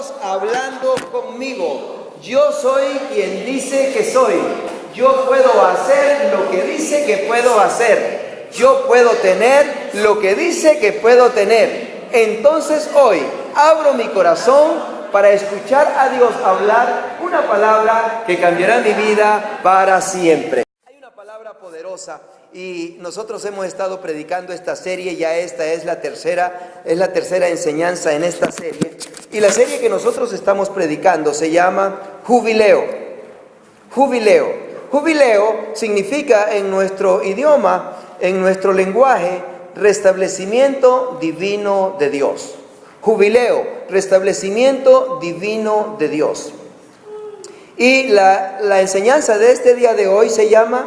Dios hablando conmigo. Yo soy quien dice que soy. Yo puedo hacer lo que dice que puedo hacer. Yo puedo tener lo que dice que puedo tener. Entonces hoy abro mi corazón para escuchar a Dios hablar una palabra que cambiará mi vida para siempre. Hay una palabra poderosa y nosotros hemos estado predicando esta serie, ya esta es la tercera enseñanza en esta serie. Y la serie que nosotros estamos predicando se llama Jubileo. Jubileo. Jubileo significa en nuestro idioma, en nuestro lenguaje, restablecimiento divino de Dios. Jubileo, restablecimiento divino de Dios. Y la enseñanza de este día de hoy se llama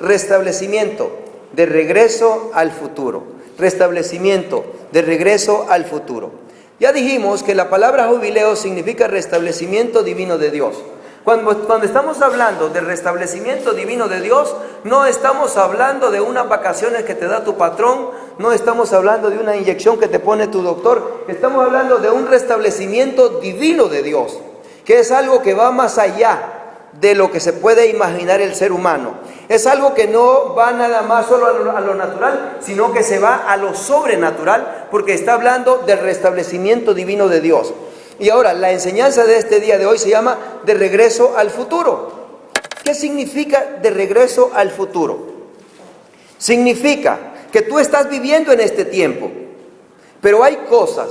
restablecimiento de regreso al futuro. Restablecimiento de regreso al futuro. Ya dijimos que la palabra jubileo significa restablecimiento divino de Dios. Cuando estamos hablando del restablecimiento divino de Dios, no estamos hablando de unas vacaciones que te da tu patrón, no estamos hablando de una inyección que te pone tu doctor, estamos hablando de un restablecimiento divino de Dios, que es algo que va más allá de lo que se puede imaginar el ser humano. Es algo que no va nada más solo a lo natural, sino que se va a lo sobrenatural, porque está hablando del restablecimiento divino de Dios. Y ahora, la enseñanza de este día de hoy se llama de regreso al futuro. ¿Qué significa de regreso al futuro? Significa que tú estás viviendo en este tiempo, pero hay cosas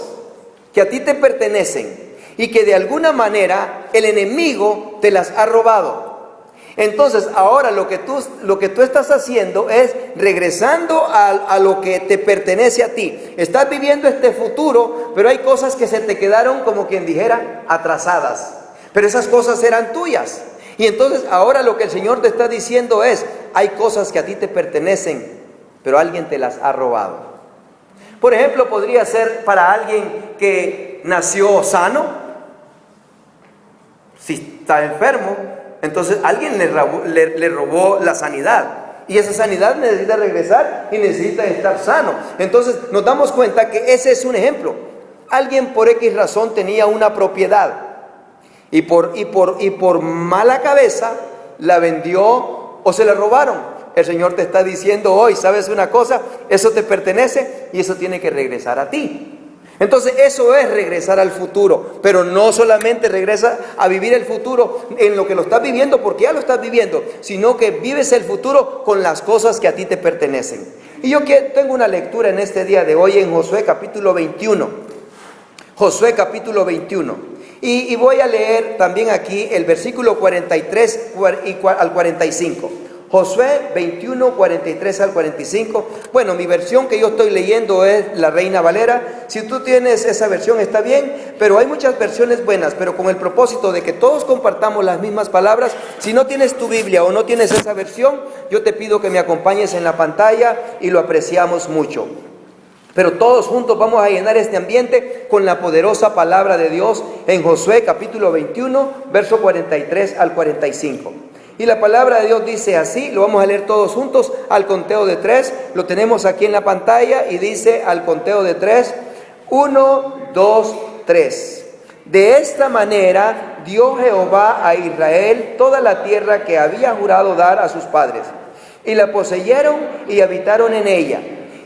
que a ti te pertenecen y que de alguna manera el enemigo te las ha robado. Entonces ahora lo que tú estás haciendo es regresando a lo que te pertenece a ti. Estás viviendo este futuro, pero hay cosas que se te quedaron, como quien dijera, atrasadas. Pero esas cosas eran tuyas. Y entonces ahora lo que el Señor te está diciendo es, hay cosas que a ti te pertenecen, pero alguien te las ha robado. Por ejemplo, podría ser para alguien que nació sano. Si está enfermo, entonces alguien le robó la sanidad. Y esa sanidad necesita regresar y necesita estar sano. Entonces nos damos cuenta que ese es un ejemplo. Alguien por X razón tenía una propiedad. Y por mala cabeza la vendió o se la robaron. El Señor te está diciendo hoy, ¿sabes una cosa? Eso te pertenece y eso tiene que regresar a ti. Entonces eso es regresar al futuro, pero no solamente regresa a vivir el futuro en lo que lo estás viviendo, porque ya lo estás viviendo, sino que vives el futuro con las cosas que a ti te pertenecen. Y yo tengo una lectura en este día de hoy en Josué capítulo 21. Josué capítulo 21. Y voy a leer también aquí el versículo 43 al 45. Josué 21, 43 al 45. Bueno, mi versión que yo estoy leyendo es la Reina Valera. Si tú tienes esa versión está bien, pero hay muchas versiones buenas, pero con el propósito de que todos compartamos las mismas palabras. Si no tienes tu Biblia o no tienes esa versión, yo te pido que me acompañes en la pantalla y lo apreciamos mucho. Pero todos juntos vamos a llenar este ambiente con la poderosa palabra de Dios en Josué capítulo 21, verso 43 al 45. Y la palabra de Dios dice así, lo vamos a leer todos juntos al conteo de 3, lo tenemos aquí en la pantalla y dice al conteo de 3, 1, 2, 3. De esta manera dio Jehová a Israel toda la tierra que había jurado dar a sus padres, y la poseyeron y habitaron en ella.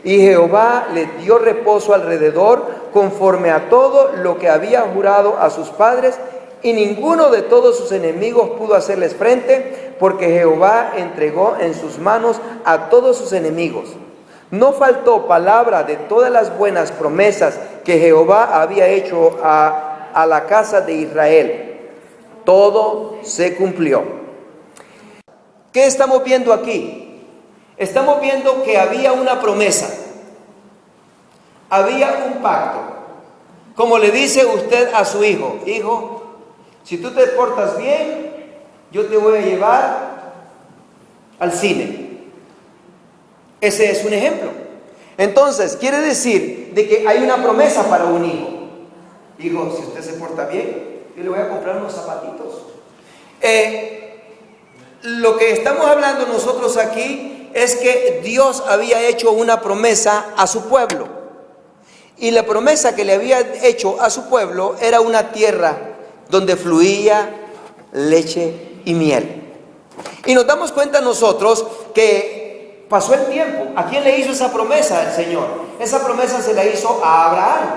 Y Jehová les dio reposo alrededor conforme a todo lo que había jurado a sus padres, y ninguno de todos sus enemigos pudo hacerles frente, porque Jehová entregó en sus manos a todos sus enemigos. No faltó palabra de todas las buenas promesas que Jehová había hecho a la casa de Israel. Todo se cumplió. ¿Qué estamos viendo aquí? Estamos viendo que había una promesa. Había un pacto. Como le dice usted a su hijo, hijo, si tú te portas bien, yo te voy a llevar al cine. Ese es un ejemplo. Entonces, quiere decir de que hay una promesa para un hijo. Hijo, si usted se porta bien, yo le voy a comprar unos zapatitos. Lo que estamos hablando nosotros aquí es que Dios había hecho una promesa a su pueblo. Y la promesa que le había hecho a su pueblo era una tierra donde fluía leche y miel. Y nos damos cuenta nosotros que pasó el tiempo. ¿A quién le hizo esa promesa el Señor? Esa promesa se la hizo a Abraham.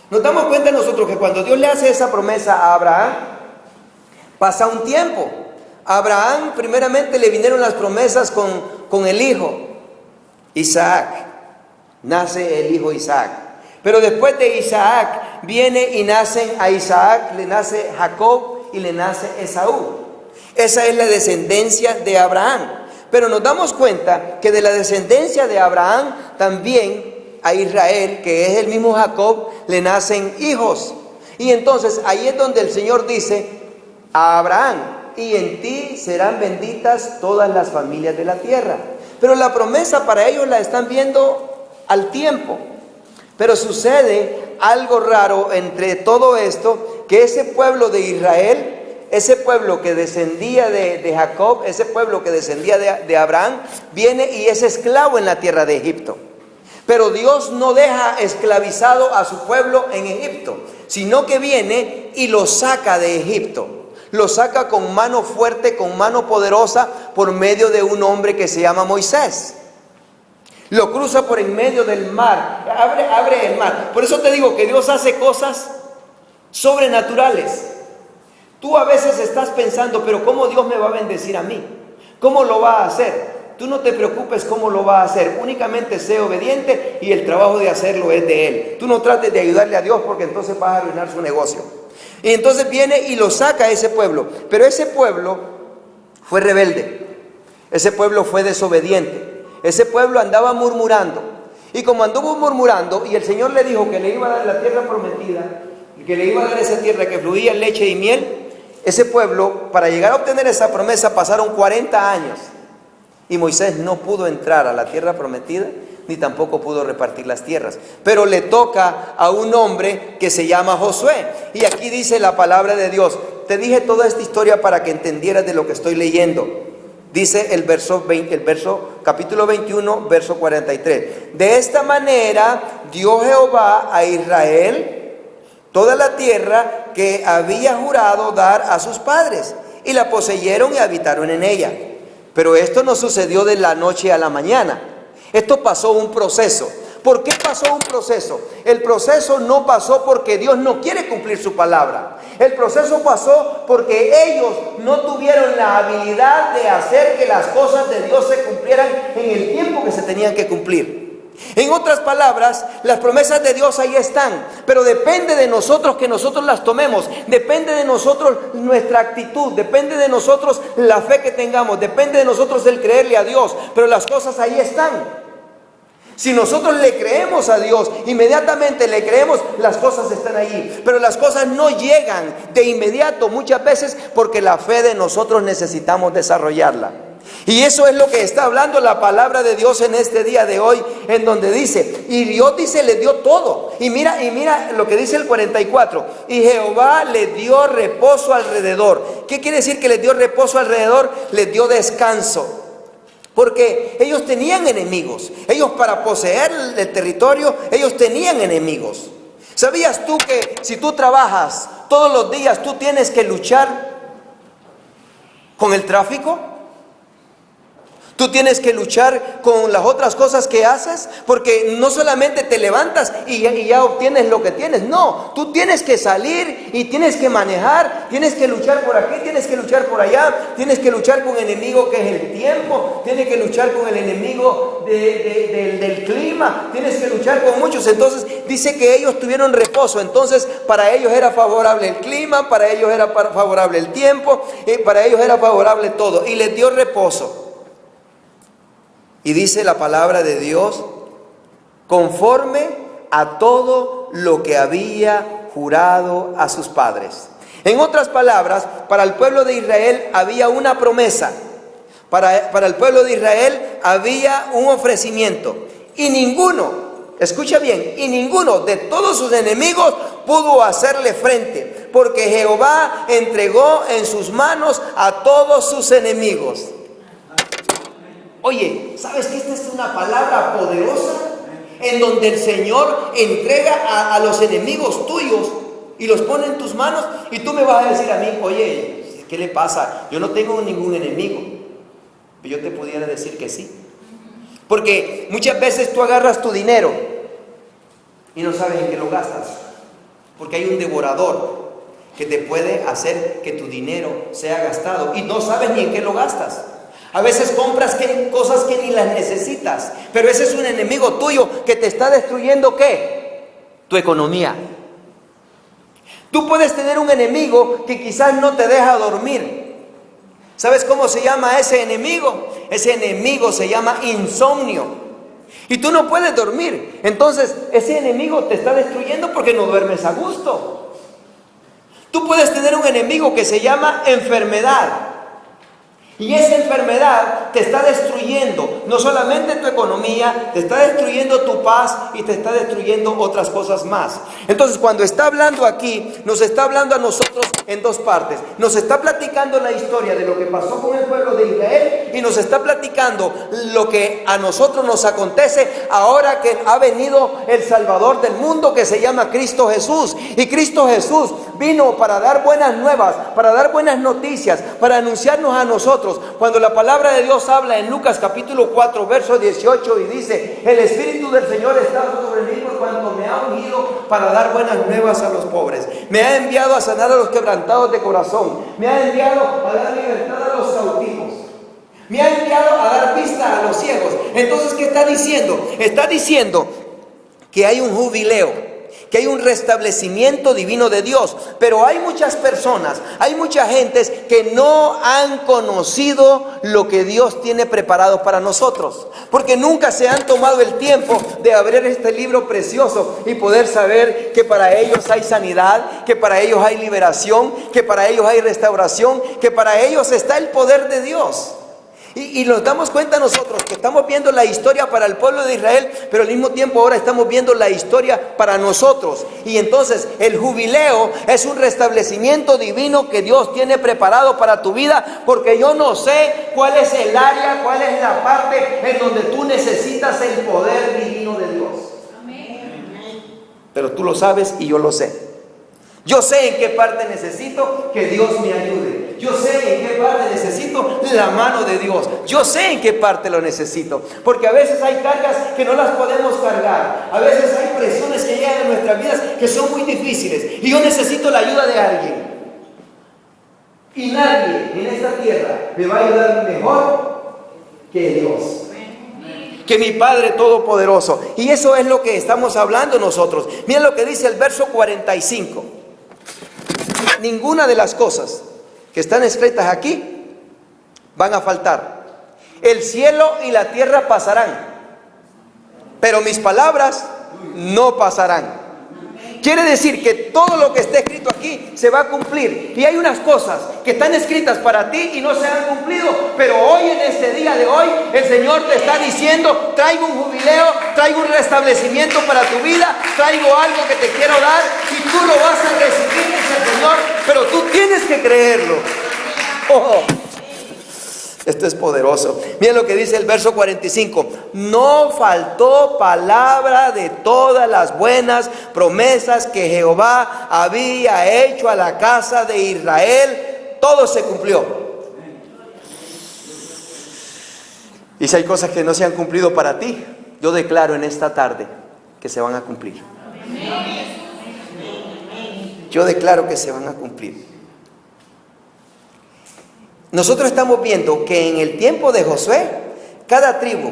Nos damos cuenta nosotros que cuando Dios le hace esa promesa a Abraham, pasa un tiempo. A Abraham primeramente le vinieron las promesas con el hijo Isaac. Nace el hijo Isaac. Pero después de Isaac viene y nacen a Isaac, le nace Jacob y le nace Esaú. Esa es la descendencia de Abraham. Pero nos damos cuenta que de la descendencia de Abraham también a Israel, que es el mismo Jacob, le nacen hijos. Y entonces ahí es donde el Señor dice a Abraham: y en ti serán benditas todas las familias de la tierra. Pero la promesa para ellos la están viendo al tiempo. Pero sucede algo raro entre todo esto, que ese pueblo de Israel, ese pueblo que descendía de Jacob, ese pueblo que descendía de Abraham, viene y es esclavo en la tierra de Egipto. Pero Dios no deja esclavizado a su pueblo en Egipto, sino que viene y lo saca de Egipto. Lo saca con mano fuerte, con mano poderosa, por medio de un hombre que se llama Moisés. Lo cruza por en medio del mar, abre el mar. Por eso te digo que Dios hace cosas sobrenaturales. Tú a veces estás pensando, pero ¿cómo Dios me va a bendecir a mí? ¿Cómo lo va a hacer? Tú no te preocupes cómo lo va a hacer. Únicamente sé obediente y el trabajo de hacerlo es de Él. Tú no trates de ayudarle a Dios, porque entonces vas a arruinar su negocio. Y entonces viene y lo saca a ese pueblo. Pero ese pueblo fue rebelde. Ese pueblo fue desobediente. Ese pueblo andaba murmurando. Y como anduvo murmurando, y el Señor le dijo que le iba a dar la tierra prometida, y que le iba a dar esa tierra que fluía leche y miel, ese pueblo, para llegar a obtener esa promesa, pasaron 40 años. Y Moisés no pudo entrar a la tierra prometida, ni tampoco pudo repartir las tierras. Pero le toca a un hombre que se llama Josué. Y aquí dice la palabra de Dios. Te dije toda esta historia para que entendieras de lo que estoy leyendo. Dice el capítulo 21, verso 43. De esta manera dio Jehová a Israel toda la tierra que había jurado dar a sus padres, y la poseyeron y habitaron en ella. Pero esto no sucedió de la noche a la mañana. Esto pasó un proceso. ¿Por qué pasó un proceso? El proceso no pasó porque Dios no quiere cumplir su palabra. El proceso pasó porque ellos no tuvieron la habilidad de hacer que las cosas de Dios se cumplieran en el tiempo que se tenían que cumplir. En otras palabras, las promesas de Dios ahí están, pero depende de nosotros que nosotros las tomemos, depende de nosotros nuestra actitud, depende de nosotros la fe que tengamos, depende de nosotros el creerle a Dios, pero las cosas ahí están. Si nosotros le creemos a Dios, inmediatamente le creemos, las cosas están ahí. Pero las cosas no llegan de inmediato muchas veces porque la fe de nosotros necesitamos desarrollarla. Y eso es lo que está hablando la palabra de Dios en este día de hoy, en donde dice, y Dios dice, le dio todo. Y mira lo que dice el 44, y Jehová le dio reposo alrededor. ¿Qué quiere decir que le dio reposo alrededor? Le dio descanso. Porque ellos tenían enemigos. Ellos, para poseer el territorio, ellos tenían enemigos. ¿Sabías tú que si tú trabajas todos los días, tú tienes que luchar con el tráfico? Tú tienes que luchar con las otras cosas que haces, porque no solamente te levantas y ya obtienes lo que tienes. No, tú tienes que salir y tienes que manejar, tienes que luchar por aquí, tienes que luchar por allá, tienes que luchar con el enemigo que es el tiempo, tienes que luchar con el enemigo del clima, tienes que luchar con muchos. Entonces dice que ellos tuvieron reposo. Entonces para ellos era favorable el clima, para ellos era favorable el tiempo, para ellos era favorable todo, y les dio reposo. Y dice la palabra de Dios, conforme a todo lo que había jurado a sus padres. En otras palabras, para el pueblo de Israel había una promesa. Para el pueblo de Israel había un ofrecimiento. Y ninguno, escucha bien, y ninguno de todos sus enemigos pudo hacerle frente, porque Jehová entregó en sus manos a todos sus enemigos. Oye, ¿sabes que esta es una palabra poderosa? en donde el Señor entrega a los enemigos tuyos y los pone en tus manos, y tú me vas a decir a mí, oye, ¿qué le pasa? Yo no tengo ningún enemigo. Yo te pudiera decir que sí. Porque muchas veces tú agarras tu dinero y no sabes en qué lo gastas. Porque hay un devorador que te puede hacer que tu dinero sea gastado y no sabes ni en qué lo gastas. A veces compras cosas que ni las necesitas, pero ese es un enemigo tuyo que te está destruyendo, ¿qué? Tu economía. Tú puedes tener un enemigo que quizás no te deja dormir. ¿Sabes cómo se llama ese enemigo? Ese enemigo se llama insomnio. Y tú no puedes dormir. Entonces ese enemigo te está destruyendo porque no duermes a gusto. Tú puedes tener un enemigo que se llama enfermedad. Y esa enfermedad te está destruyendo no solamente tu economía, te está destruyendo tu paz y te está destruyendo otras cosas más. Entonces, cuando está hablando aquí, nos está hablando a nosotros en dos partes. Nos está platicando la historia de lo que pasó con el pueblo de Israel y nos está platicando lo que a nosotros nos acontece ahora que ha venido el Salvador del mundo, que se llama Cristo Jesús. Y Cristo Jesús vino para dar buenas nuevas, para dar buenas noticias, para anunciarnos a nosotros. Cuando la palabra de Dios habla en Lucas capítulo 4 verso 18 y dice: el Espíritu del Señor está sobre mí por cuanto me ha ungido para dar buenas nuevas a los pobres, me ha enviado a sanar a los quebrantados de corazón, me ha enviado a dar libertad a los cautivos, me ha enviado a dar vista a los ciegos. Entonces, ¿qué está diciendo? Está diciendo que hay un jubileo, que hay un restablecimiento divino de Dios. Pero hay muchas personas, hay muchas gentes que no han conocido lo que Dios tiene preparado para nosotros, porque nunca se han tomado el tiempo de abrir este libro precioso y poder saber que para ellos hay sanidad, que para ellos hay liberación, que para ellos hay restauración, que para ellos está el poder de Dios. Y nos damos cuenta nosotros que estamos viendo la historia para el pueblo de Israel, pero al mismo tiempo ahora estamos viendo la historia para nosotros. Y entonces el jubileo es un restablecimiento divino que Dios tiene preparado para tu vida, porque yo no sé cuál es el área, cuál es la parte en donde tú necesitas el poder divino de Dios. Pero tú lo sabes y yo lo sé. Yo sé en qué parte necesito que Dios me ayude. Yo sé en qué parte necesito la mano de Dios. Yo sé en qué parte lo necesito. Porque a veces hay cargas que no las podemos cargar. A veces hay presiones que llegan a nuestras vidas que son muy difíciles. Y yo necesito la ayuda de alguien. Y nadie en esta tierra me va a ayudar mejor que Dios, que mi Padre Todopoderoso. Y eso es lo que estamos hablando nosotros. Miren lo que dice el verso 45. Ninguna de las cosas que están escritas aquí van a faltar. El cielo y la tierra pasarán, pero mis palabras no pasarán. Quiere decir que todo lo que está escrito aquí se va a cumplir. Y hay unas cosas que están escritas para ti y no se han cumplido, pero hoy, en este día de hoy, el Señor te está diciendo: traigo un jubileo, traigo un restablecimiento para tu vida, traigo algo que te quiero dar y tú lo vas a recibir, dice el Señor, pero tú tienes que creerlo. Oh, esto es poderoso. Miren lo que dice el verso 45. No faltó palabra de todas las buenas promesas que Jehová había hecho a la casa de Israel. Todo se cumplió. Y si hay cosas que no se han cumplido para ti, yo declaro en esta tarde que se van a cumplir. Yo declaro que se van a cumplir. Nosotros estamos viendo que en el tiempo de Josué, cada tribu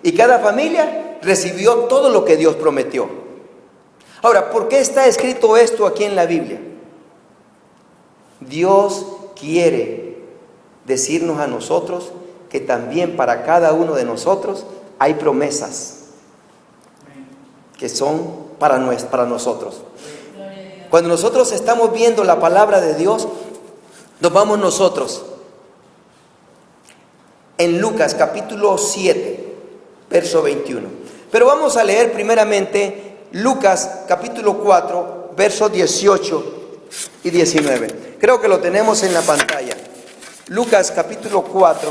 y cada familia recibió todo lo que Dios prometió. Ahora, ¿por qué está escrito esto aquí en la Biblia? Dios quiere decirnos a nosotros que también para cada uno de nosotros hay promesas que son para nosotros. Cuando nosotros estamos viendo la palabra de Dios, nos vamos nosotros en Lucas capítulo 7, verso 21. Pero vamos a leer primeramente Lucas capítulo 4, versos 18 y 19. Creo que lo tenemos en la pantalla. Lucas capítulo 4,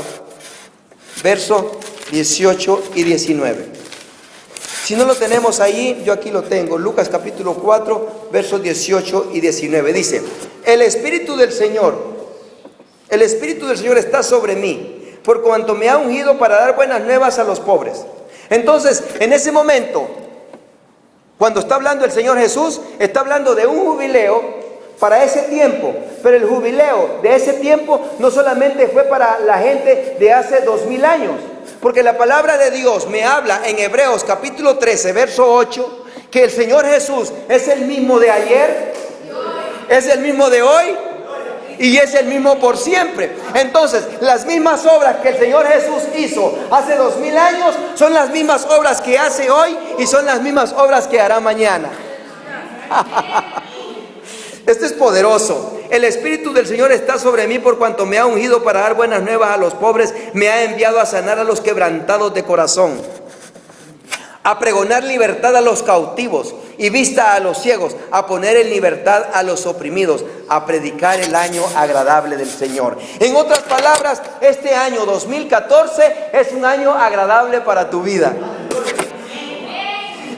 versos 18 y 19. Si no lo tenemos ahí, yo aquí lo tengo. Lucas capítulo 4, versos 18 y 19. Dice, el Espíritu del Señor está sobre mí, por cuanto me ha ungido para dar buenas nuevas a los pobres. Entonces, en ese momento, cuando está hablando el Señor Jesús, está hablando de un jubileo para ese tiempo. Pero el jubileo de ese tiempo no solamente fue para la gente de hace 2000 años. Porque la palabra de Dios me habla en Hebreos capítulo 13, verso 8, que el Señor Jesús es el mismo de ayer, es el mismo de hoy y es el mismo por siempre. Entonces, las mismas obras que el Señor Jesús hizo hace 2000 años son las mismas obras que hace hoy y son las mismas obras que hará mañana. Esto es poderoso. El Espíritu del Señor está sobre mí por cuanto me ha ungido para dar buenas nuevas a los pobres. Me ha enviado a sanar a los quebrantados de corazón, a pregonar libertad a los cautivos y vista a los ciegos, a poner en libertad a los oprimidos, a predicar el año agradable del Señor. En otras palabras, este año 2014 es un año agradable para tu vida.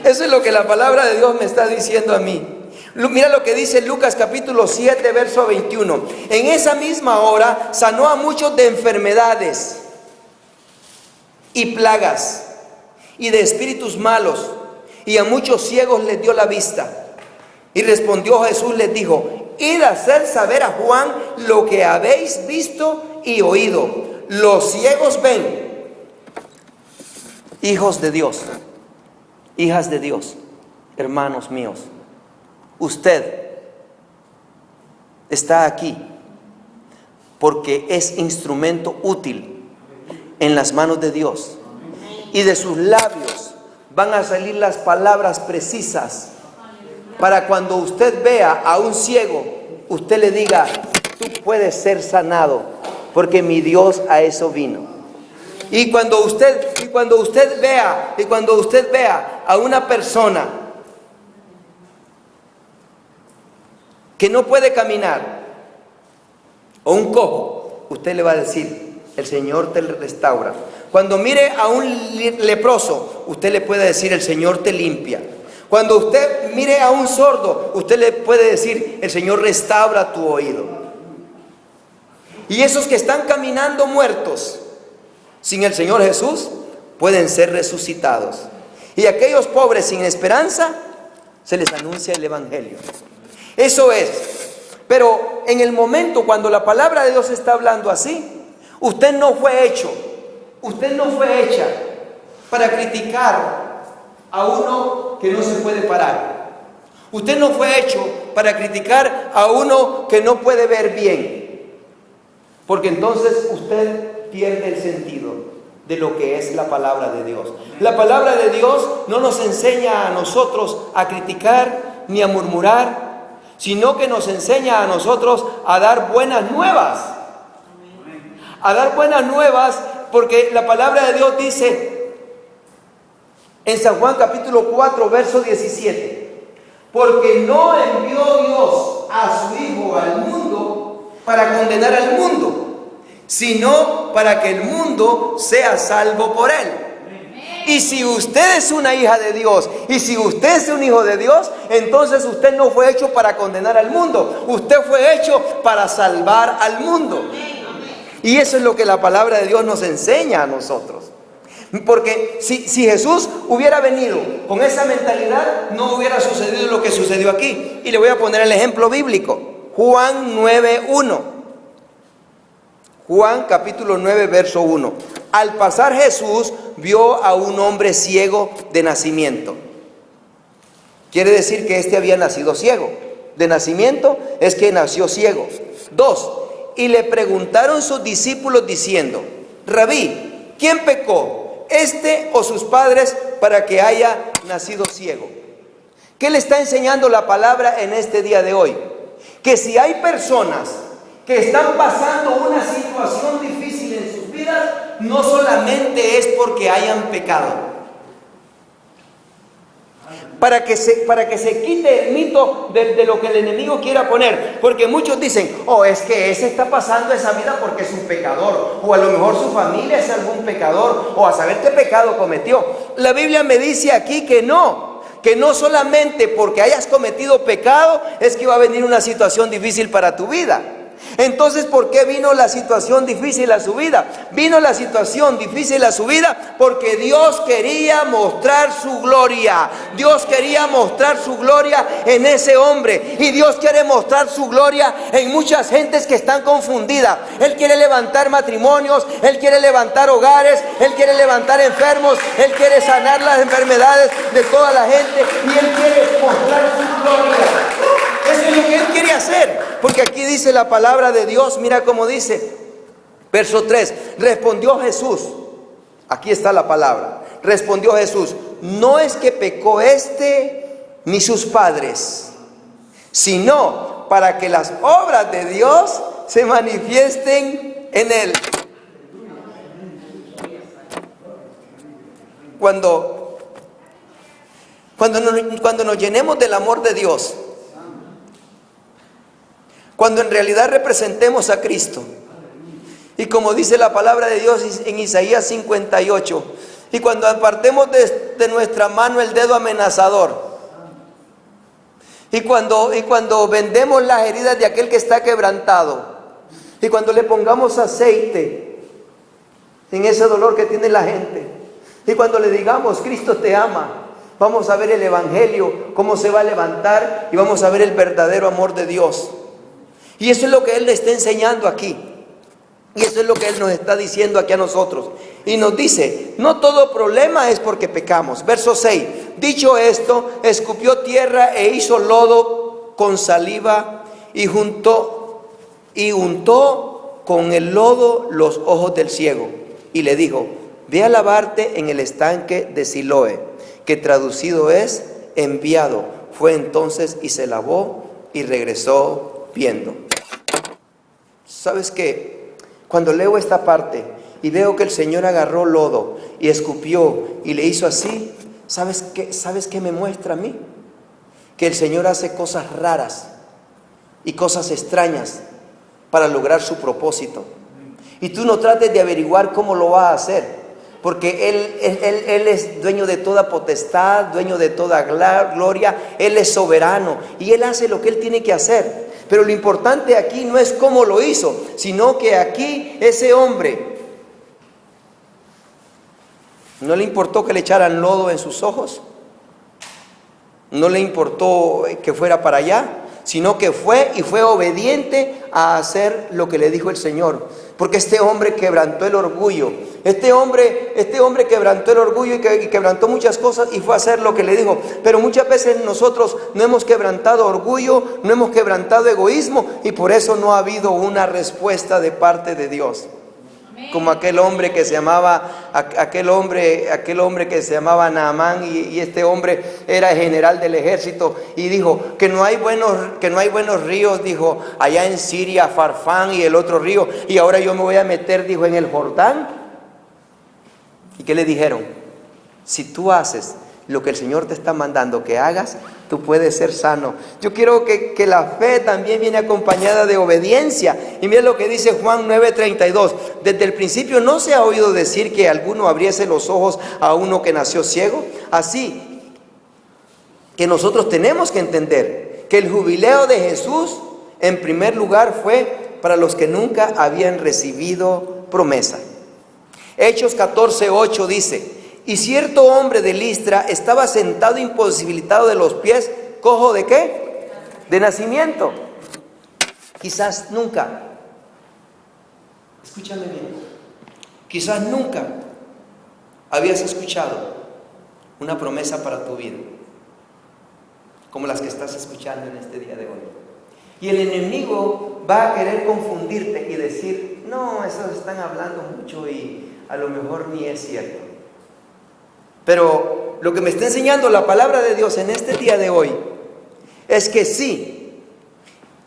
Eso es lo que la palabra de Dios me está diciendo a mí. Mira lo que dice Lucas capítulo 7, verso 21. En esa misma hora sanó a muchos de enfermedades y plagas y de espíritus malos, y a muchos ciegos les dio la vista. Y respondió Jesús, les dijo, id a hacer saber a Juan lo que habéis visto y oído. Los ciegos ven. Hijos de Dios, hijas de Dios, hermanos míos, usted está aquí porque es instrumento útil en las manos de Dios, y de sus labios van a salir las palabras precisas para cuando usted vea a un ciego, usted le diga, tú puedes ser sanado porque mi Dios a eso vino. Y cuando usted vea a una persona que no puede caminar, o un cojo, usted le va a decir, el Señor te restaura. Cuando mire a un leproso, usted le puede decir, el Señor te limpia. Cuando usted mire a un sordo, usted le puede decir, el Señor restaura tu oído. Y esos que están caminando muertos sin el Señor Jesús pueden ser resucitados. Y aquellos pobres sin esperanza, se les anuncia el Evangelio. Eso es. Pero en el momento cuando la palabra de Dios está hablando así, usted no fue hecha para criticar a uno que no se puede parar. Usted no fue hecho para criticar a uno que no puede ver bien, porque entonces usted pierde el sentido de lo que es la palabra de Dios. La palabra de Dios no nos enseña a nosotros a criticar ni a murmurar, sino que nos enseña a nosotros a dar buenas nuevas. A dar buenas nuevas, porque la palabra de Dios dice en San Juan capítulo 4, verso 17, porque no envió Dios a su Hijo al mundo para condenar al mundo, sino para que el mundo sea salvo por él. Y si usted es una hija de Dios, y si usted es un hijo de Dios, entonces usted no fue hecho para condenar al mundo, usted fue hecho para salvar al mundo. Y eso es lo que la palabra de Dios nos enseña a nosotros. Porque si Jesús hubiera venido con esa mentalidad, no hubiera sucedido lo que sucedió aquí. Y le voy a poner el ejemplo bíblico. Juan 9:1. Juan capítulo 9, verso 1. Al pasar Jesús vio a un hombre ciego de nacimiento. Quiere decir que este había nacido ciego. De nacimiento es que nació ciego. 2. Y le preguntaron sus discípulos diciendo, Rabí, ¿quién pecó, este o sus padres, para que haya nacido ciego? ¿Qué le está enseñando la palabra en este día de hoy? Que si hay personas que están pasando una situación difícil en sus vidas, no solamente es porque hayan pecado. para que se quite el mito de lo que el enemigo quiera poner. Porque muchos dicen, oh, es que ese está pasando esa vida porque es un pecador, o a lo mejor su familia es algún pecador, o a saber qué pecado cometió. La Biblia me dice aquí que no solamente porque hayas cometido pecado es que va a venir una situación difícil para tu vida. Entonces, ¿por qué vino la situación difícil a su vida? Vino la situación difícil a su vida porque Dios quería mostrar su gloria. Dios quería mostrar su gloria en ese hombre. Y Dios quiere mostrar su gloria en muchas gentes que están confundidas. Él quiere levantar matrimonios, Él quiere levantar hogares, Él quiere levantar enfermos, Él quiere sanar las enfermedades de toda la gente. Y Él quiere mostrar su gloria. Eso es lo que Él quiere hacer. Porque aquí dice la palabra de Dios, mira cómo dice, verso 3, respondió Jesús, aquí está la palabra, respondió Jesús, no es que pecó ni sus padres, sino para que las obras de Dios se manifiesten en él. Cuando nos llenemos del amor de Dios, cuando en realidad representemos a Cristo, y como dice la palabra de Dios en Isaías 58, y cuando apartemos de nuestra mano el dedo amenazador, y cuando vendemos las heridas de aquel que está quebrantado, y cuando le pongamos aceite en ese dolor que tiene la gente, y cuando le digamos Cristo te ama, vamos a ver el evangelio, cómo se va a levantar, y vamos a ver el verdadero amor de Dios. Y eso es lo que Él le está enseñando aquí. Y eso es lo que Él nos está diciendo aquí a nosotros. Y nos dice, no todo problema es porque pecamos. Verso 6, dicho esto, escupió tierra e hizo lodo con saliva y untó con el lodo los ojos del ciego. Y le dijo, ve a lavarte en el estanque de Siloé, que traducido es enviado. Fue entonces y se lavó y regresó viendo. ¿Sabes qué? Cuando leo esta parte y veo que el Señor agarró lodo y escupió y le hizo así, ¿sabes qué me muestra a mí? Que el Señor hace cosas raras y cosas extrañas para lograr su propósito. Y tú no trates de averiguar cómo lo va a hacer, porque Él es dueño de toda potestad, dueño de toda gloria. Él es soberano y Él hace lo que Él tiene que hacer. Pero lo importante aquí no es cómo lo hizo, sino que aquí ese hombre no le importó que le echaran lodo en sus ojos, no le importó que fuera para allá, sino que fue obediente a hacer lo que le dijo el Señor. Porque este hombre quebrantó el orgullo. Este hombre quebrantó el orgullo y quebrantó muchas cosas y fue a hacer lo que le dijo. Pero muchas veces nosotros no hemos quebrantado orgullo, no hemos quebrantado egoísmo, y por eso no ha habido una respuesta de parte de Dios. Como aquel hombre que se llamaba Naamán, y este hombre era general del ejército, y dijo que no hay buenos ríos, dijo, allá en Siria, Farfán y el otro río, y ahora yo me voy a meter, dijo, en el Jordán. ¿Y qué le dijeron? Si tú haces lo que el Señor te está mandando que hagas, tú puedes ser sano. Yo quiero que la fe también viene acompañada de obediencia. Y mira lo que dice Juan 9:32. Desde el principio no se ha oído decir que alguno abriese los ojos a uno que nació ciego. Así que nosotros tenemos que entender que el jubileo de Jesús, en primer lugar, fue para los que nunca habían recibido promesa. Hechos 14:8 dice: y cierto hombre de Listra estaba sentado imposibilitado de los pies, cojo ¿de qué? De nacimiento. Quizás nunca, escúchame bien, quizás nunca habías escuchado una promesa para tu vida, como las que estás escuchando en este día de hoy. Y el enemigo va a querer confundirte y decir, no, esos están hablando mucho y a lo mejor ni es cierto. Pero lo que me está enseñando la palabra de Dios en este día de hoy es que sí,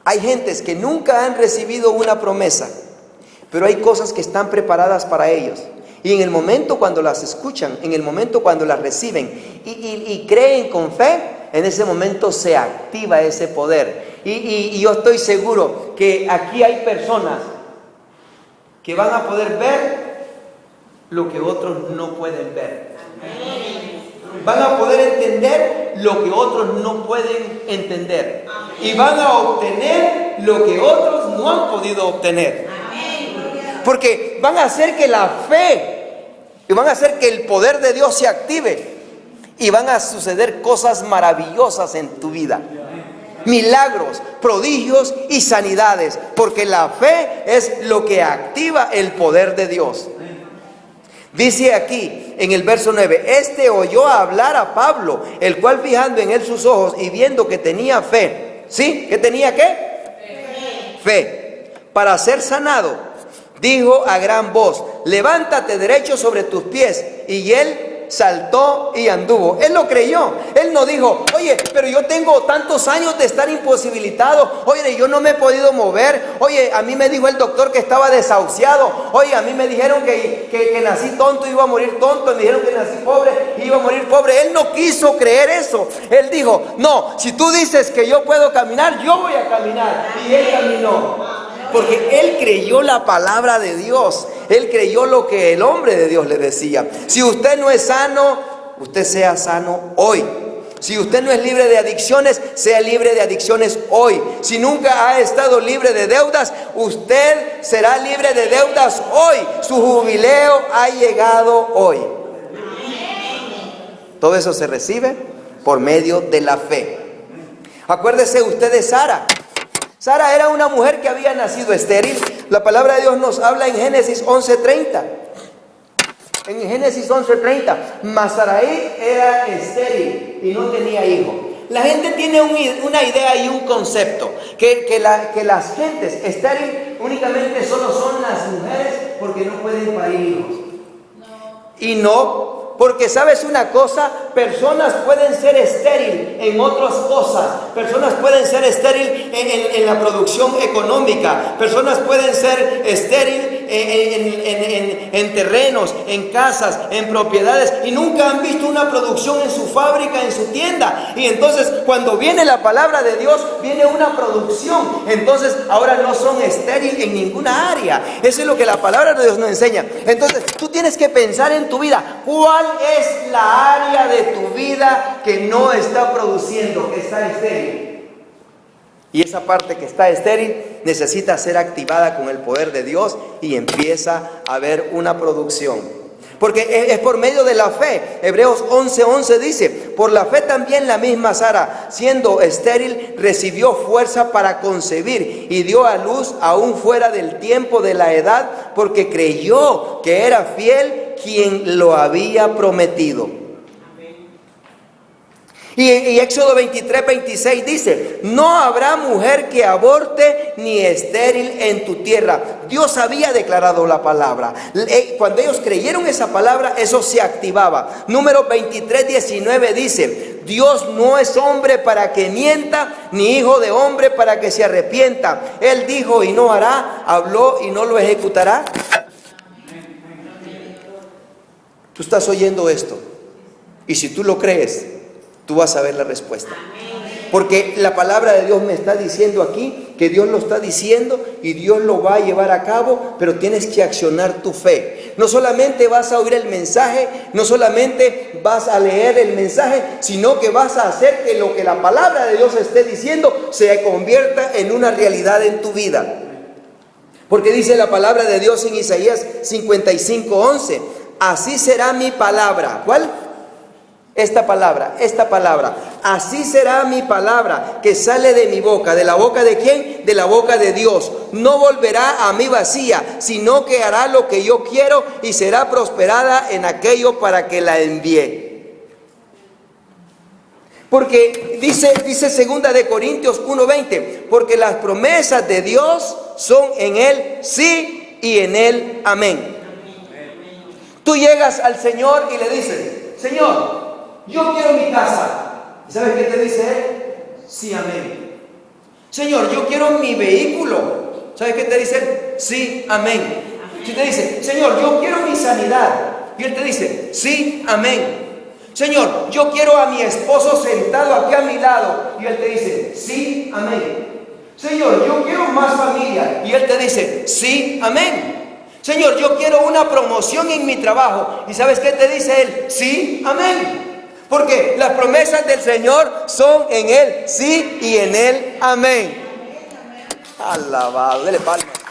hay gentes que nunca han recibido una promesa, pero hay cosas que están preparadas para ellos. Y en el momento cuando las escuchan, en el momento cuando las reciben y creen con fe, en ese momento se activa ese poder. Y yo estoy seguro que aquí hay personas que van a poder ver lo que otros no pueden ver. Van a poder entender lo que otros no pueden entender. Y van a obtener lo que otros no han podido obtener. Porque van a hacer que la fe, y van a hacer que el poder de Dios se active. Y van a suceder cosas maravillosas en tu vida. Milagros, prodigios y sanidades. Porque la fe es lo que activa el poder de Dios. Dice aquí en el verso 9, este oyó hablar a Pablo, el cual fijando en él sus ojos y viendo que tenía fe. ¿Sí? ¿Qué tenía qué? Fe. Para ser sanado, dijo a gran voz, levántate derecho sobre tus pies. Y él saltó y anduvo. Él lo creyó. Él no dijo, oye, pero yo tengo tantos años de estar imposibilitado. Oye, yo no me he podido mover. Oye, a mí me dijo el doctor que estaba desahuciado. Oye, a mí me dijeron que nací tonto y iba a morir tonto. Me dijeron que nací pobre y iba a morir pobre. Él no quiso creer eso. Él dijo, no, si tú dices que yo puedo caminar, yo voy a caminar. Y él caminó. Porque él creyó la palabra de Dios. Él creyó lo que el hombre de Dios le decía. Si usted no es sano, usted sea sano hoy. Si usted no es libre de adicciones, sea libre de adicciones hoy. Si nunca ha estado libre de deudas, usted será libre de deudas hoy. Su jubileo ha llegado hoy. Todo eso se recibe por medio de la fe. Acuérdese usted de Sara. Sara era una mujer que había nacido estéril. La palabra de Dios nos habla en Génesis 11:30. En Génesis 11:30, mas Sarai era estéril y no tenía hijo. La gente tiene una idea y un concepto, que las gentes estériles únicamente solo son las mujeres porque no pueden parir hijos. Y no. Porque sabes una cosa, personas pueden ser estéril en otras cosas, personas pueden ser estéril en la producción económica, personas pueden ser estéril en terrenos, en casas, en propiedades y nunca han visto una producción en su fábrica, en su tienda. Y entonces cuando viene la palabra de Dios, viene una producción. Entonces ahora no son estériles en ninguna área. Eso es lo que la palabra de Dios nos enseña. Entonces tú tienes que pensar en tu vida, ¿cuál es la área de tu vida que no está produciendo, que está estéril? Y esa parte que está estéril necesita ser activada con el poder de Dios y empieza a haber una producción. Porque es por medio de la fe. Hebreos 11:11 dice, por la fe también la misma Sara, siendo estéril, recibió fuerza para concebir y dio a luz aún fuera del tiempo de la edad, porque creyó que era fiel quien lo había prometido. Y Éxodo 23:26 dice, no habrá mujer que aborte ni estéril en tu tierra. Dios había declarado la palabra. Cuando ellos creyeron esa palabra, eso se activaba. Número 23:19 dice, Dios no es hombre para que mienta, ni hijo de hombre para que se arrepienta. Él dijo y no hará, habló y no lo ejecutará. Tú estás oyendo esto, y si tú lo crees, tú vas a ver la respuesta. Porque la palabra de Dios me está diciendo aquí que Dios lo está diciendo y Dios lo va a llevar a cabo, pero tienes que accionar tu fe. No solamente vas a oír el mensaje, no solamente vas a leer el mensaje, sino que vas a hacer que lo que la palabra de Dios esté diciendo se convierta en una realidad en tu vida. Porque dice la palabra de Dios en Isaías 55:11, así será mi palabra. ¿Cuál? Esta palabra, así será mi palabra que sale de mi boca. ¿De la boca de quién? De la boca de Dios. No volverá a mí vacía, sino que hará lo que yo quiero y será prosperada en aquello para que la envié. Porque dice 2 de Corintios 1:20, porque las promesas de Dios son en Él sí y en Él amén. Tú llegas al Señor y le dices, Señor, yo quiero mi casa. ¿Sabes qué te dice Él? Sí, amén. Señor, yo quiero mi vehículo. ¿Sabes qué te dice Él? Sí, amén. Si te dice, Señor, yo quiero mi sanidad, y Él te dice, sí, amén. Señor, yo quiero a mi esposo sentado aquí a mi lado, y Él te dice, sí, amén. Señor, yo quiero más familia, y Él te dice, sí, amén. Señor, yo quiero una promoción en mi trabajo, y ¿sabes qué te dice Él? Sí, amén. Porque las promesas del Señor son en Él, sí, y en Él, amén. Alabado, dele palmas.